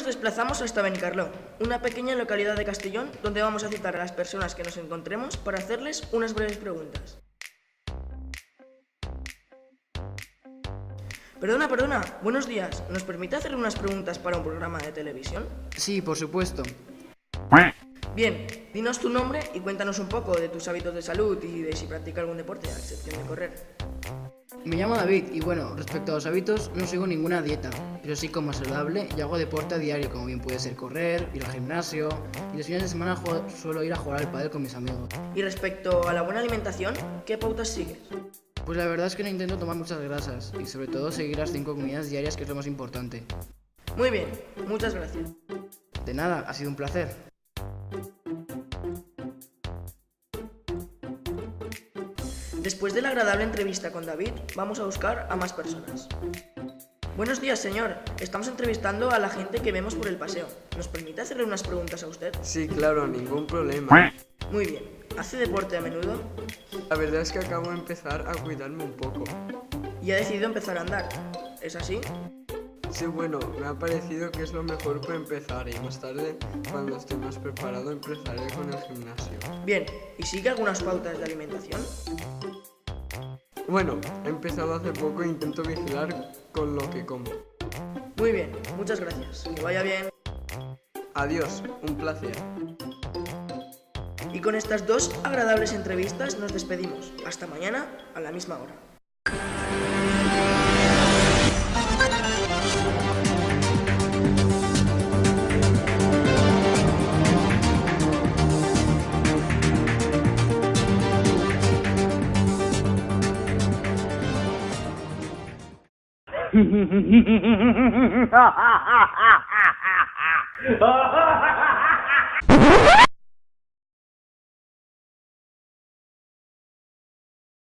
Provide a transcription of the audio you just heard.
desplazamos hasta Benicarló, una pequeña localidad de Castellón donde vamos a citar a las personas que nos encontremos para hacerles unas breves preguntas. Perdona, buenos días. ¿Nos permite hacer unas preguntas para un programa de televisión? Sí, por supuesto. Bien, dinos tu nombre y cuéntanos un poco de tus hábitos de salud y de si practica algún deporte, a excepción de correr. Me llamo David y bueno, respecto a los hábitos, no sigo ninguna dieta, pero sí como saludable y hago deporte a diario, como bien puede ser correr, ir al gimnasio y los fines de semana suelo ir a jugar al pádel con mis amigos. Y respecto a la buena alimentación, ¿qué pautas sigues? Pues la verdad es que no intento tomar muchas grasas y sobre todo seguir las 5 comidas diarias, que es lo más importante. Muy bien, muchas gracias. De nada, ha sido un placer. Después de la agradable entrevista con David, vamos a buscar a más personas. Buenos días, señor. Estamos entrevistando a la gente que vemos por el paseo. ¿Nos permite hacerle unas preguntas a usted? Sí, claro, ningún problema. Muy bien. ¿Hace deporte a menudo? La verdad es que acabo de empezar a cuidarme un poco. Y ha decidido empezar a andar. ¿Es así? Sí, bueno, me ha parecido que es lo mejor para empezar y más tarde, cuando esté más preparado, empezaré con el gimnasio. Bien. ¿Y sigue algunas pautas de alimentación? Bueno, he empezado hace poco e intento vigilar con lo que como. Muy bien. Muchas gracias. Que vaya bien. Adiós, un placer. Y con estas dos agradables entrevistas nos despedimos. Hasta mañana a la misma hora. Ha ha ha ha ha ha ha!